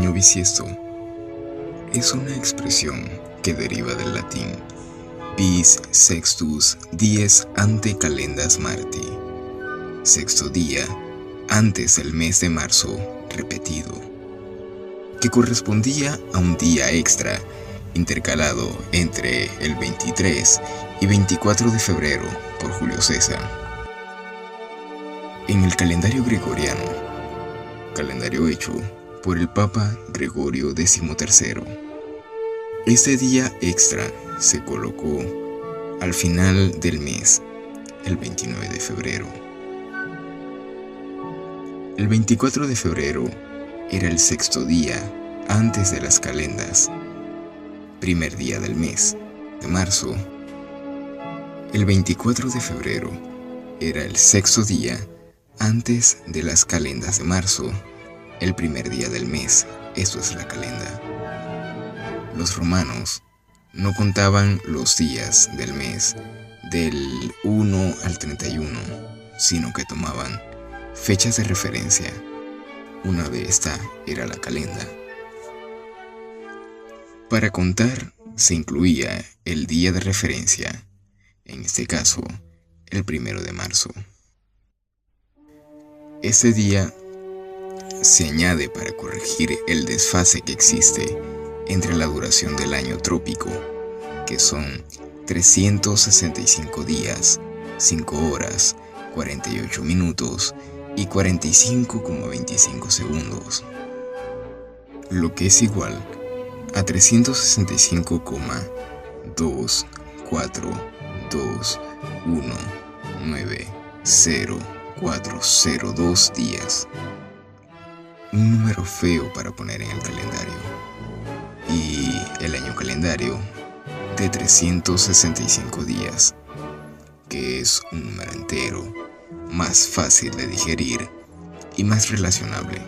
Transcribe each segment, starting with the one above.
año bisiesto es una expresión que deriva del latín bis sextus dies ante calendas Marti, sexto día antes del mes de marzo repetido, que correspondía a un día extra intercalado entre el 23 y 24 de febrero por Julio César. En el calendario gregoriano, calendario hecho por el Papa Gregorio XIII, este día extra se colocó al final del mes, el 29 de febrero. El 24 de febrero era el sexto día antes de las calendas, primer día del mes de marzo. El 24 de febrero era el sexto día antes de las calendas de marzo, el primer día del mes, eso es la calenda. Los romanos no contaban los días del mes del 1 al 31, sino que tomaban fechas de referencia. Una de estas era la calenda. Para contar se incluía el día de referencia, en este caso, el 1 de marzo. Ese día se añade para corregir el desfase que existe entre la duración del año trópico, que son 365 días, 5 horas, 48 minutos y 45,25 segundos, lo que es igual a 365,242190402 días. Un número feo para poner en el calendario. Y el año calendario de 365 días, que es un número entero, más fácil de digerir y más relacionable.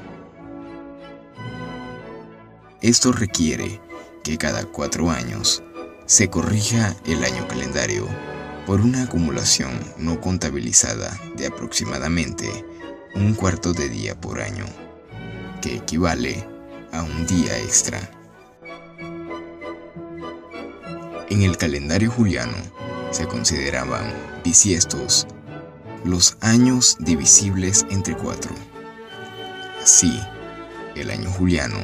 Esto requiere que cada 4 años se corrija el año calendario por una acumulación no contabilizada de aproximadamente un cuarto de día por año, que equivale a un día extra. En el calendario juliano se consideraban bisiestos los años divisibles entre 4. Así, el año juliano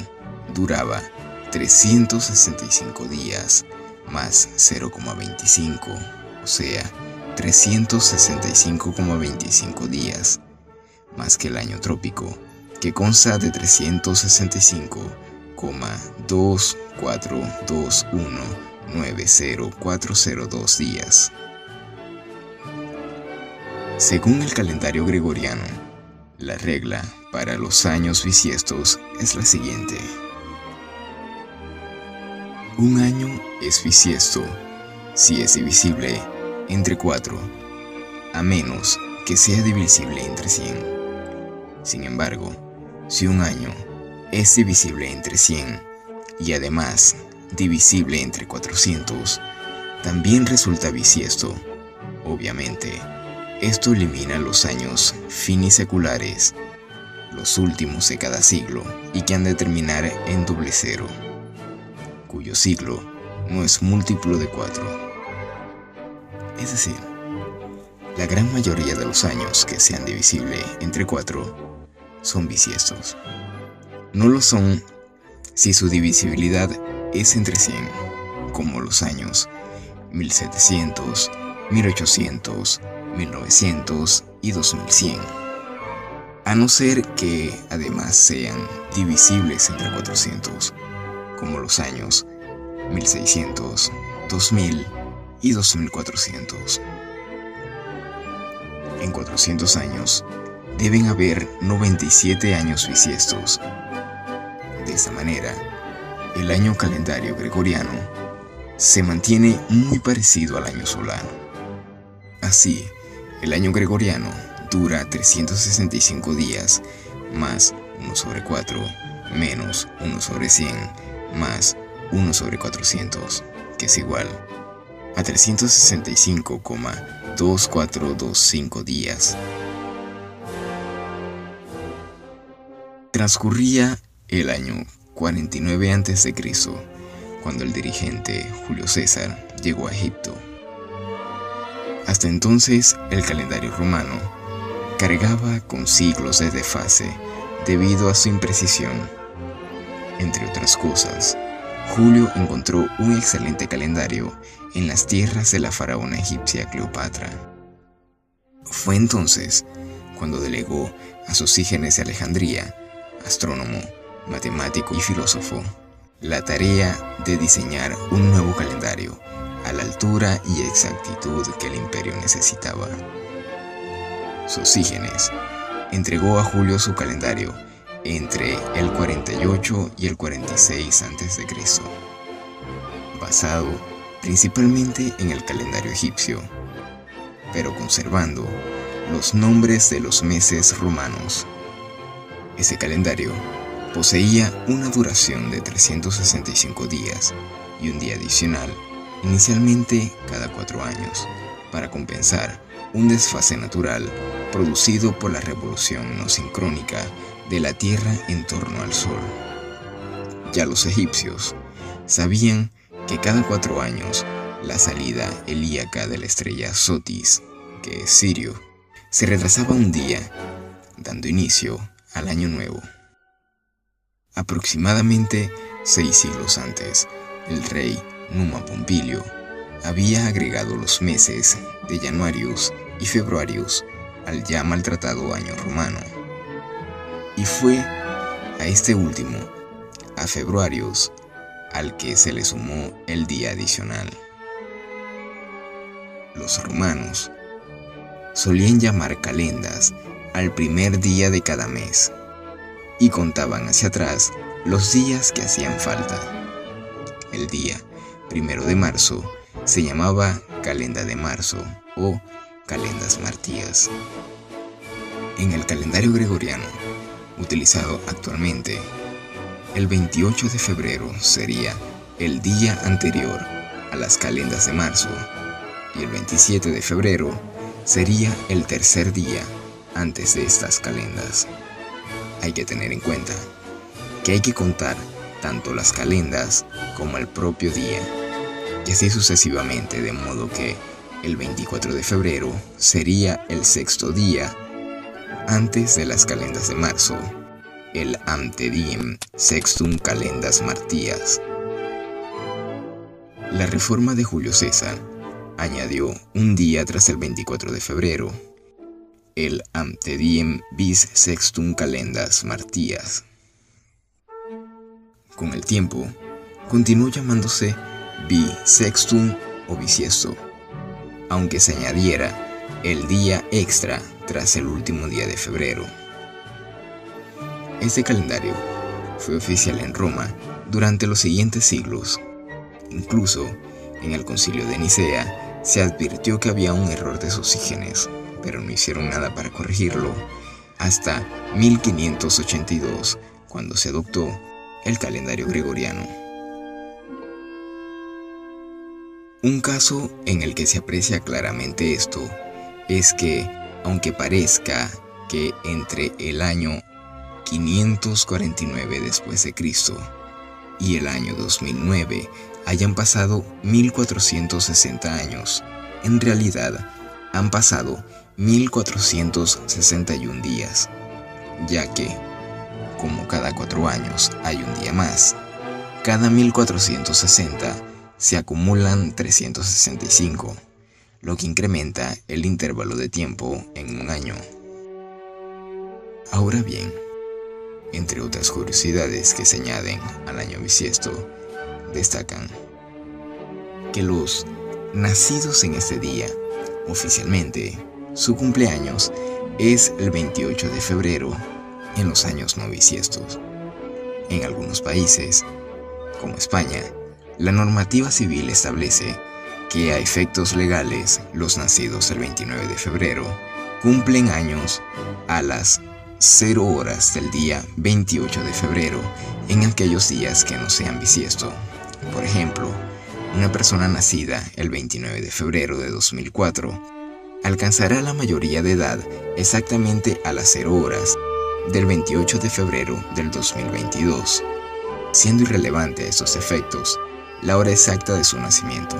duraba 365 días más 0,25, o sea, 365,25 días, más que el año trópico, que consta de 365,242190402 días. Según el calendario gregoriano, la regla para los años bisiestos es la siguiente. Un año es bisiesto si es divisible entre 4, a menos que sea divisible entre 100. Sin embargo, si un año es divisible entre 100 y además divisible entre 400, también resulta bisiesto. Obviamente, esto elimina los años finiseculares, los últimos de cada siglo y que han de terminar en doble cero, cuyo siglo no es múltiplo de 4. Es decir, la gran mayoría de los años que sean divisibles entre 4 son bisiestos. No lo son si su divisibilidad es entre 100, como los años 1700, 1800, 1900 y 2100, a no ser que además sean divisibles entre 400, como los años 1600, 2000 y 2400. En 400 años deben haber 97 años bisiestos. De esta manera, el año calendario gregoriano se mantiene muy parecido al año solar. Así, el año gregoriano dura 365 días, más 1 sobre 4, menos 1 sobre 100, más 1 sobre 400, que es igual a 365,2425 días. Transcurría el año 49 a.C., cuando el dirigente Julio César llegó a Egipto. Hasta entonces, el calendario romano cargaba con siglos de desfase debido a su imprecisión. Entre otras cosas, Julio encontró un excelente calendario en las tierras de la faraona egipcia Cleopatra. Fue entonces cuando delegó a Sosígenes de Alejandría, astrónomo, matemático y filósofo, la tarea de diseñar un nuevo calendario a la altura y exactitud que el imperio necesitaba. Sosígenes entregó a Julio su calendario entre el 48 y el 46 a.C., basado principalmente en el calendario egipcio, pero conservando los nombres de los meses romanos. Ese calendario poseía una duración de 365 días y un día adicional, inicialmente cada 4 años, para compensar un desfase natural producido por la revolución no sincrónica de la Tierra en torno al Sol. Ya los egipcios sabían que cada 4 años la salida helíaca de la estrella Sotis, que es Sirio, se retrasaba un día, dando inicio al Año Nuevo. Aproximadamente 6 siglos antes, el rey Numa Pompilio había agregado los meses de Januarius y Februarius al ya maltratado año romano. Y fue a este último, a Februarius, al que se le sumó el día adicional. Los romanos solían llamar calendas al primer día de cada mes y contaban hacia atrás los días que hacían falta. El día 1 de marzo se llamaba calenda de marzo o calendas martías. En el calendario gregoriano, utilizado actualmente, el 28 de febrero sería el día anterior a las calendas de marzo y el 27 de febrero sería el tercer día antes de estas calendas. Hay que tener en cuenta que hay que contar tanto las calendas como el propio día, y así sucesivamente, de modo que el 24 de febrero sería el sexto día antes de las calendas de marzo, el ante diem sextum calendas martías. La reforma de Julio César añadió un día tras el 24 de febrero, el ante diem bis sextum calendas martías. Con el tiempo, continuó llamándose bisextum o bisiesto, aunque se añadiera el día extra tras el último día de febrero. Este calendario fue oficial en Roma durante los siguientes siglos. Incluso en el Concilio de Nicea se advirtió que había un error de Sosígenes, pero no hicieron nada para corregirlo hasta 1582, cuando se adoptó el calendario gregoriano. Un caso en el que se aprecia claramente esto es que, aunque parezca que entre el año 549 después de Cristo y el año 2009 hayan pasado 1460 años, en realidad han pasado 1461 días, ya que, como cada 4 años hay un día más, cada 1460 se acumulan 365, lo que incrementa el intervalo de tiempo en un año. Ahora bien, entre otras curiosidades que se añaden al año bisiesto, destacan que los nacidos en este día, oficialmente, su cumpleaños es el 28 de febrero en los años no bisiestos. En algunos países, como España, la normativa civil establece que a efectos legales los nacidos el 29 de febrero cumplen años a las 0 horas del día 28 de febrero en aquellos días que no sean bisiesto. Por ejemplo, una persona nacida el 29 de febrero de 2004 alcanzará la mayoría de edad exactamente a las 0 horas del 28 de febrero del 2022. siendo irrelevante a estos efectos la hora exacta de su nacimiento.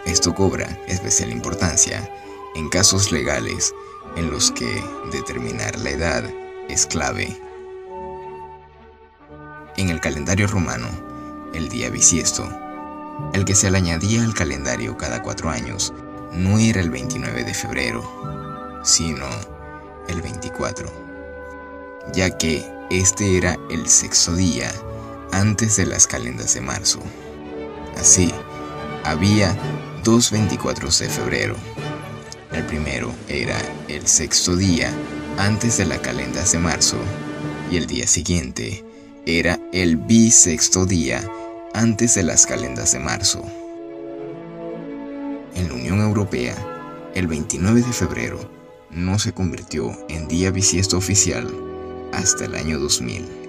Esto cobra especial importancia en casos legales en los que determinar la edad es clave. En el calendario romano, el día bisiesto, el que se le añadía al calendario cada 4 años, no era el 29 de febrero, sino el 24, ya que este era el sexto día antes de las calendas de marzo. Así, había 2 24 de febrero. El primero era el sexto día antes de las calendas de marzo y el día siguiente era el bisexto día antes de las calendas de marzo. En la Unión Europea, el 29 de febrero no se convirtió en día bisiesto oficial hasta el año 2000.